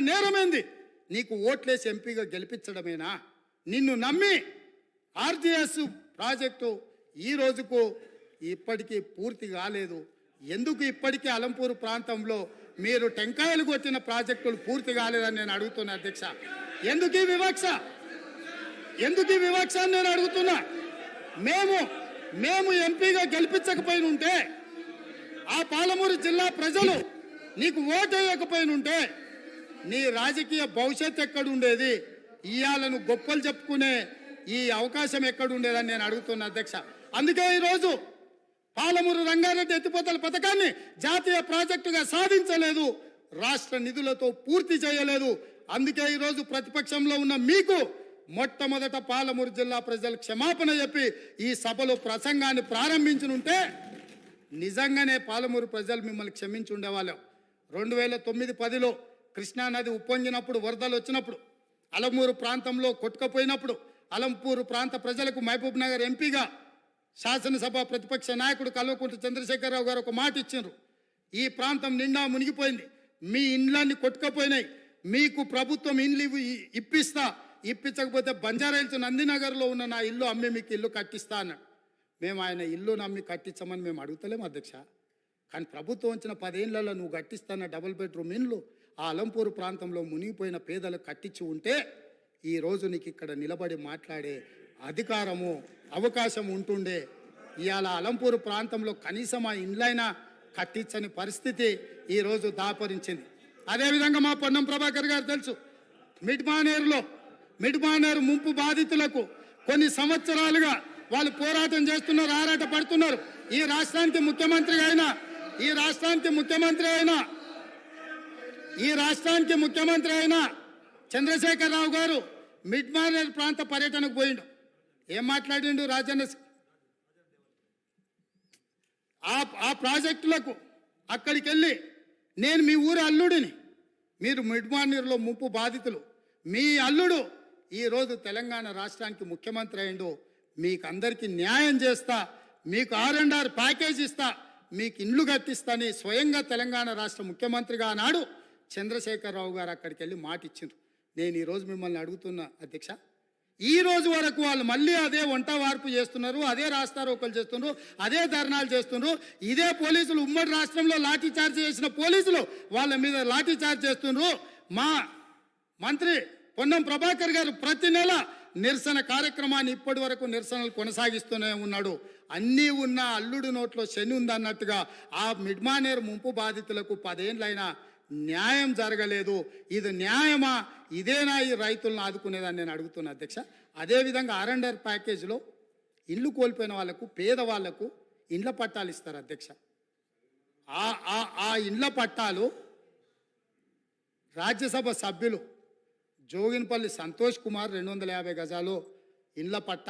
నేరమేంది? నీకు ఓట్లేసి ఎంపీగా గెలిపించడమేనా? నిన్ను నమ్మి ఆర్జీఎస్ ప్రాజెక్టు ఈ రోజుకు ఇప్పటికీ పూర్తి కాలేదు. ఎందుకు ఇప్పటికీ అలంపూర్ ప్రాంతంలో మీరు టెంకాయలు కొట్టిన ప్రాజెక్టులు పూర్తి కాలేదని నేను అడుగుతున్నా అధ్యక్ష. ఎందుకు ఈ వివక్ష? ఎందుకు ఈ వివక్ష అని నేను అడుగుతున్నా. మేము ఎంపీగా గెలిపించకపోయిన ఉంటే, ఆ పాలమూరు జిల్లా ప్రజలు నీకు ఓటు వేయకపోయినుంటే నీ రాజకీయ భవిష్యత్తు ఎక్కడుండేది? ఇయాలను గొప్పలు చెప్పుకునే ఈ అవకాశం ఎక్కడుండేదని నేను అడుగుతున్నా అధ్యక్ష. అందుకే ఈరోజు పాలమూరు రంగారెడ్డి ఎత్తిపోతల పథకాన్ని జాతీయ ప్రాజెక్టుగా సాధించలేదు, రాష్ట్ర నిధులతో పూర్తి చేయలేదు. అందుకే ఈరోజు ప్రతిపక్షంలో ఉన్న మీకు మొట్టమొదట పాలమూరు జిల్లా ప్రజలు క్షమాపణ చెప్పి ఈ సభలో ప్రసంగాన్ని ప్రారంభించనుంటే నిజంగానే పాలమూరు ప్రజలు మిమ్మల్ని క్షమించి ఉండేవాళ్ళం. 2009-10లో కృష్ణానది ఉప్పొంగినప్పుడు, వరదలు వచ్చినప్పుడు, అలంపూరు ప్రాంతంలో కొట్టుకపోయినప్పుడు అలంపూరు ప్రాంత ప్రజలకు మహబూబ్ నగర్ ఎంపీగా శాసనసభ ప్రతిపక్ష నాయకుడు కల్వకుంట్ల చంద్రశేఖరరావు గారు ఒక మాట ఇచ్చారు. ఈ ప్రాంతం నిండా మునిగిపోయింది, మీ ఇండ్లన్నీ కొట్టుకపోయినాయి, మీకు ప్రభుత్వం ఇండ్లు ఇప్పించకపోతే బంజారాహిల్స్ నందినగర్లో ఉన్న నా ఇల్లు అమ్మి మీకు ఇల్లు కట్టిస్తా అన్నాడు. మేము ఆయన ఇల్లు నమ్మి కట్టించమని మేము అడుగుతలేము అధ్యక్ష. కానీ ప్రభుత్వం వచ్చిన 10 ఏళ్లలో నువ్వు కట్టిస్తాన్న డబుల్ బెడ్రూమ్ ఇండ్లు ఆ అలంపూరు ప్రాంతంలో మునిగిపోయిన పేదలకు కట్టించి ఉంటే ఈరోజు నీకు ఇక్కడ నిలబడి మాట్లాడే అధికారము, అవకాశం ఉంటుండే. ఇవాళ అలంపూరు ప్రాంతంలో కనీసం ఆ ఇండ్లైనా కట్టించని పరిస్థితి ఈరోజు దాపరించింది. అదేవిధంగా మా పొన్నం ప్రభాకర్ గారు తెలుసు, మిడ్మానేరు ముంపు బాధితులకు కొన్ని సంవత్సరాలుగా వాళ్ళు పోరాటం చేస్తున్నారు, ఆరాట పడుతున్నారు. ఈ రాష్ట్రానికి ముఖ్యమంత్రి అయిన చంద్రశేఖరరావు గారు మిడ్మానేరు ప్రాంత పర్యటనకు పోయిండు. ఏం మాట్లాడిండు? రాజన్న ఆ ప్రాజెక్టులకు అక్కడికి వెళ్ళి, నేను మీ ఊరి అల్లుడిని, మీరు మిడ్మానేరులో ముంపు బాధితులు, మీ అల్లుడు ఈరోజు తెలంగాణ రాష్ట్రానికి ముఖ్యమంత్రి అయిండు, మీకు అందరికీ న్యాయం చేస్తా, మీకు R&R ప్యాకేజ్ ఇస్తా, మీకు ఇండ్లు కట్టిస్తాని స్వయంగా తెలంగాణ రాష్ట్ర ముఖ్యమంత్రిగా ఆనాడు చంద్రశేఖరరావు గారు అక్కడికి వెళ్ళి మాట ఇచ్చిండ్రు. నేను ఈరోజు మిమ్మల్ని అడుగుతున్నా అధ్యక్ష, ఈ రోజు వరకు వాళ్ళు మళ్ళీ అదే వంట వార్పు చేస్తున్నారు, అదే రాస్తారోకలు చేస్తున్నారు, అదే ధర్నాలు చేస్తున్నారు. ఇదే పోలీసులు ఉమ్మడి రాష్ట్రంలో లాఠీ చార్జ్ చేసిన పోలీసులు వాళ్ళ మీద లాఠీ చార్జ్ చేస్తున్నారు. మా మంత్రి పొన్నం ప్రభాకర్ గారు ప్రతి నెల నిరసన కార్యక్రమాన్ని ఇప్పటి వరకు నిరసనలు కొనసాగిస్తూనే ఉన్నాడు. అన్నీ ఉన్న అల్లుడు నోట్లో శని ఉందన్నట్టుగా ఆ మిడ్మానేరు ముంపు బాధితులకు 10 ఏళ్ళైనా న్యాయం జరగలేదు. ఇది న్యాయమా? ఇదేనా ఈ రైతులను ఆదుకునేదని నేను అడుగుతున్నా అధ్యక్ష. అదేవిధంగా R&R ప్యాకేజీలో ఇల్లు కోల్పోయిన వాళ్లకు, పేదవాళ్లకు ఇండ్ల పట్టాలు ఇస్తారు అధ్యక్ష. ఆ ఇండ్ల పట్టాలు రాజ్యసభ సభ్యులు జోగిన్పల్లి సంతోష్ కుమార్ 250 గజాలు ఇండ్ల పట్ట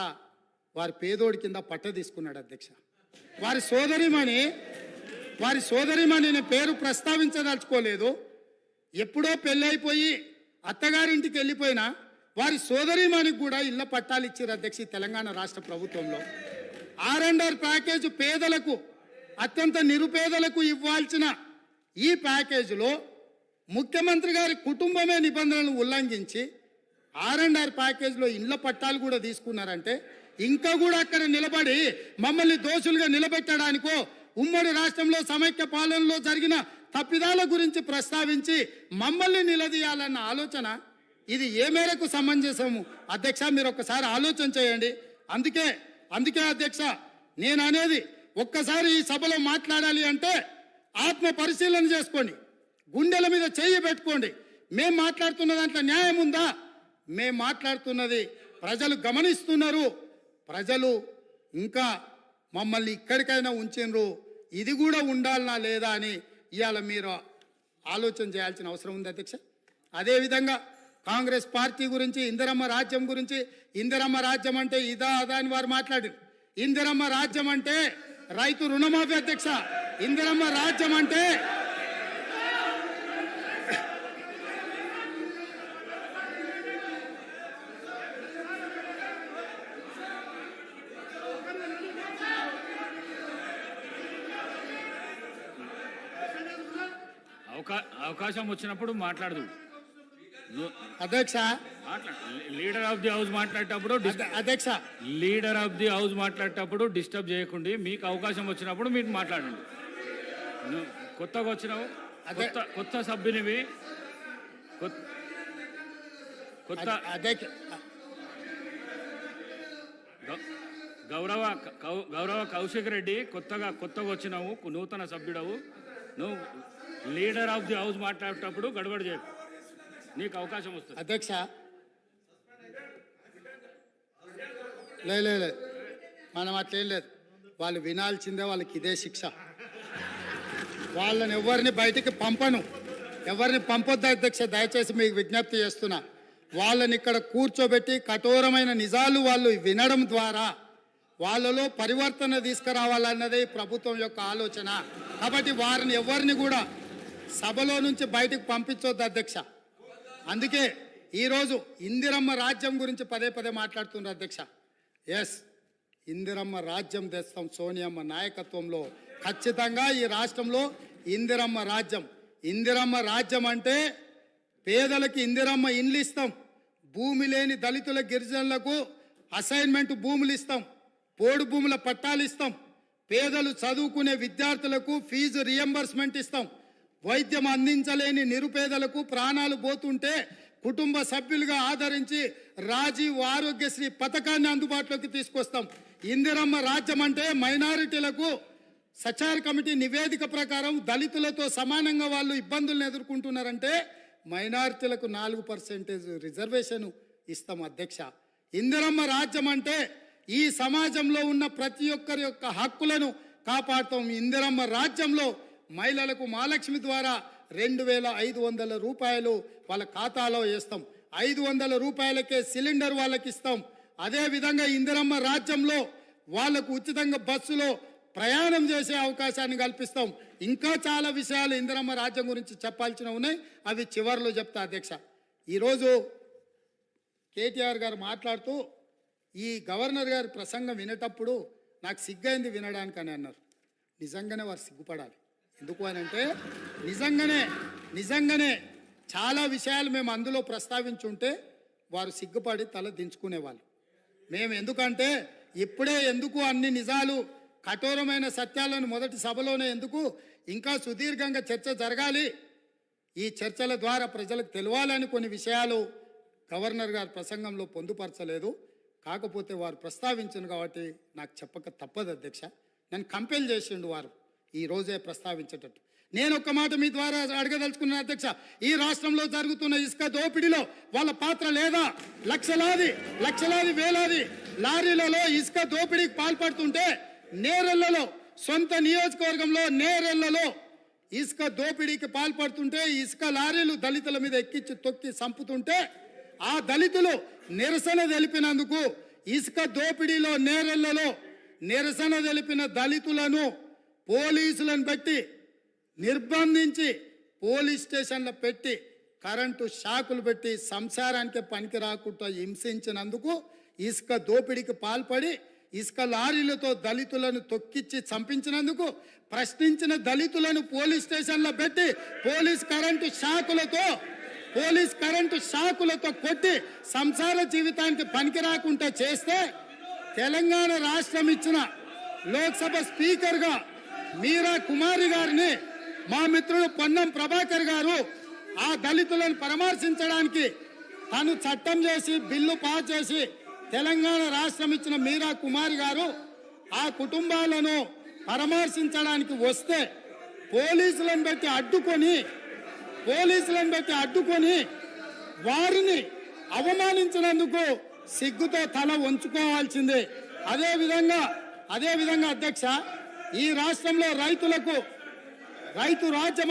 వారి పేదోడి కింద పట్ట తీసుకున్నాడు అధ్యక్ష. వారి సోదరిమణి నేను పేరు ప్రస్తావించదలుచుకోలేదు. ఎప్పుడో పెళ్ళైపోయి అత్తగారింటికి వెళ్ళిపోయినా వారి సోదరిమణికి కూడా ఇళ్ల పట్టాలు ఇచ్చారు అధ్యక్ష తెలంగాణ రాష్ట్ర ప్రభుత్వంలో. R&R ప్యాకేజ్ పేదలకు, అత్యంత నిరుపేదలకు ఇవ్వాల్సిన ఈ ప్యాకేజీలో ముఖ్యమంత్రి గారి కుటుంబమే నిబంధనలను ఉల్లంఘించి R&R ప్యాకేజీలో ఇళ్ల పట్టాలు కూడా తీసుకున్నారంటే, ఇంకా కూడా అక్కడ నిలబడి మమ్మల్ని దోషులుగా నిలబెట్టడానికో, ఉమ్మడి రాష్ట్రంలో సమైక్య పాలనలో జరిగిన తప్పిదాల గురించి ప్రస్తావించి మమ్మల్ని నిలదీయాలన్న ఆలోచన ఇది ఏ మేరకు సమంజసము అధ్యక్ష? మీరు ఒక్కసారి ఆలోచన చేయండి. అందుకే అధ్యక్ష నేను అనేది, ఒక్కసారి ఈ సభలో మాట్లాడాలి అంటే ఆత్మ పరిశీలన చేసుకోండి, గుండెల మీద చెయ్యి పెట్టుకోండి. మేం మాట్లాడుతున్న దాంట్లో న్యాయం ఉందా? మేం మాట్లాడుతున్నది ప్రజలు గమనిస్తున్నారు. ప్రజలు ఇంకా మమ్మల్ని ఇక్కడికైనా ఉంచినరు, ఇది కూడా ఉండాలనా లేదా అని ఇవాళ మీరు ఆలోచన చేయాల్సిన అవసరం ఉంది అధ్యక్ష. అదేవిధంగా కాంగ్రెస్ పార్టీ గురించి, ఇందిరమ్మ రాజ్యం గురించి, ఇందిరమ్మ రాజ్యం అంటే ఇదా అదా అని వారు మాట్లాడారు. ఇందిరమ్మ రాజ్యం అంటే రైతు రుణమాఫీ అధ్యక్ష. ఇందిరమ్మ రాజ్యం అంటే అవకాశం వచ్చినప్పుడు మాట్లాడదు. అధ్యక్ష లీడర్ ఆఫ్ ది హౌస్ మాట్లాడేటప్పుడు అధ్యక్ష లీడర్ ఆఫ్ ది హౌస్ మాట్లాడేటప్పుడు డిస్టర్బ్ చేయకండి. మీకు అవకాశం వచ్చినప్పుడు మీరు మాట్లాడండి. నువ్వు కొత్తగా వచ్చినావు, కొత్త సభ్యునివి, కొత్త గౌరవ కౌశిక్ రెడ్డి కొత్తగా వచ్చినావు, నూతన సభ్యుడవు. నువ్వు లీడర్ ఆఫ్ ది హౌస్ మాట్లాడేటప్పుడు గడబడి చేయకు, నీకు అవకాశం వస్తుంది. అధ్యక్ష లేదు మనం అట్లేం లేదు. వాళ్ళు వినాల్సిందే, వాళ్ళకి ఇదే శిక్ష. వాళ్ళని ఎవరిని బయటికి పంపను, ఎవరిని పంపొద్దు అధ్యక్ష. దయచేసి మీకు విజ్ఞప్తి చేస్తున్నా, వాళ్ళని ఇక్కడ కూర్చోబెట్టి కఠోరమైన నిజాలు వాళ్ళు వినడం ద్వారా వాళ్ళలో పరివర్తన తీసుకురావాలన్నదే ప్రభుత్వం యొక్క ఆలోచన. కాబట్టి వారిని ఎవరిని కూడా సభలో నుంచి బయటకు పంపించొద్దు అధ్యక్ష. అందుకే ఈరోజు ఇందిరమ్మ రాజ్యం గురించి పదే మాట్లాడుతున్నారు అధ్యక్ష. ఎస్, ఇందిరమ్మ రాజ్యం తెస్తాం సోనియమ్మ నాయకత్వంలో. ఖచ్చితంగా ఈ రాష్ట్రంలో ఇందిరమ్మ రాజ్యం. ఇందిరమ్మ రాజ్యం అంటే పేదలకు ఇందిరమ్మ ఇండ్లు ఇస్తాం, భూమి లేని దళితుల గిరిజనులకు అసైన్మెంట్ భూములు ఇస్తాం, పోడు భూముల పట్టాలు ఇస్తాం, పేదలు చదువుకునే విద్యార్థులకు ఫీజు రియంబర్స్మెంట్ ఇస్తాం, వైద్యం అందించలేని నిరుపేదలకు ప్రాణాలు పోతుంటే కుటుంబ సభ్యులుగా ఆదరించి రాజీవ్ ఆరోగ్యశ్రీ పథకాన్ని అందుబాటులోకి తీసుకొస్తాం. ఇందిరమ్మ రాజ్యం అంటే మైనారిటీలకు సచార్ కమిటీ నివేదిక ప్రకారం దళితులతో సమానంగా వాళ్ళు ఇబ్బందులను ఎదుర్కొంటున్నారంటే మైనారిటీలకు 4% రిజర్వేషన్ ఇస్తాం అధ్యక్ష. ఇందిరమ్మ రాజ్యం అంటే ఈ సమాజంలో ఉన్న ప్రతి ఒక్కరి యొక్క హక్కులను కాపాడుతాం. ఇందిరమ్మ రాజ్యంలో మహిళలకు మహాలక్ష్మి ద్వారా 2500 రూపాయలు వాళ్ళ ఖాతాలో వేస్తాం. 500 రూపాయలకే సిలిండర్ వాళ్ళకి ఇస్తాం. అదేవిధంగా ఇందిరమ్మ రాజ్యంలో వాళ్లకు ఉచితంగా బస్సులో ప్రయాణం చేసే అవకాశాన్ని కల్పిస్తాం. ఇంకా చాలా విషయాలు ఇందిరమ్మ రాజ్యం గురించి చెప్పాల్సినవి ఉన్నాయి, అవి చివరిలో చెప్తా అధ్యక్ష. ఈరోజు కేటీఆర్ గారు మాట్లాడుతూ ఈ గవర్నర్ గారి ప్రసంగం వినేటప్పుడు నాకు సిగ్గైంది వినడానికి అని అన్నారు. నిజంగానే వారు సిగ్గుపడాలి. ఎందుకు అని అంటే నిజంగానే చాలా విషయాలు మేము అందులో ప్రస్తావించుంటే వారు సిగ్గుపడి తల దించుకునేవాళ్ళు. మేము ఎందుకంటే ఇప్పుడే ఎందుకు అన్ని నిజాలు కఠోరమైన సత్యాలను మొదటి సభలోనే ఎందుకు, ఇంకా సుదీర్ఘంగా చర్చ జరగాలి. ఈ చర్చల ద్వారా ప్రజలకు తెలియాలని కొన్ని విషయాలు గవర్నర్ గారి ప్రసంగంలో పొందుపరచలేదు. కాకపోతే వారు ప్రస్తావించను కాబట్టి నాకు చెప్పక తప్పదు అధ్యక్ష. నన్ను కంపెల్ చేసిండు వారు ఈ రోజే ప్రస్తావించేటట్టు. నేను ఒక్క మాట మీ ద్వారా అడగదలుచుకున్నాను అధ్యక్ష. ఈ రాష్ట్రంలో జరుగుతున్న ఇసుక దోపిడీలో వాళ్ళ పాత్ర లేదా? లక్షలాది వేలాది లారీలలో ఇసుక దోపిడీకి పాల్పడుతుంటే నేరెళ్లలో, సొంత నియోజకవర్గంలో నేరెళ్లలో ఇసుక దోపిడీకి పాల్పడుతుంటే ఇసుక లారీలు దళితుల మీద ఎక్కించి తొక్కి చంపుతుంటే ఆ దళితులు నిరసన తెలిపినందుకు ఇసుక దోపిడీలో నేరెళ్లలో నిరసన తెలిపిన దళితులను పోలీసులను పెట్టి నిర్బంధించి పోలీస్ స్టేషన్లో పెట్టి కరెంటు షాకులు పెట్టి సంసారానికి పనికి రాకుండా హింసించినందుకు, ఇసుక దోపిడీకి పాల్పడి ఇసుక లారీలతో దళితులను తొక్కిచ్చి చంపించినందుకు ప్రశ్నించిన దళితులను పోలీస్ స్టేషన్లో పెట్టి పోలీస్ కరెంటు షాకులతో కొట్టి సంసార జీవితానికి పనికి రాకుండా చేస్తే తెలంగాణ రాష్ట్రం ఇచ్చిన లోక్సభ స్పీకర్గా మీరా కుమారి గారిని మా మిత్రుడు పొన్నం ప్రభాకర్ గారు ఆ దళితులను పరామర్శించడానికి తను చట్టం చేసి బిల్లు పాస్ చేసి తెలంగాణ రాష్ట్రం ఇచ్చిన మీరా కుమారి గారు ఆ కుటుంబాలను పరామర్శించడానికి వస్తే పోలీసులను పెట్టి అడ్డుకొని వారిని అవమానించినందుకు సిగ్గుతో తల వంచుకోవాల్సిందే. అదేవిధంగా అధ్యక్ష, ఈ రాష్ట్రంలో రైతు రాజ్యం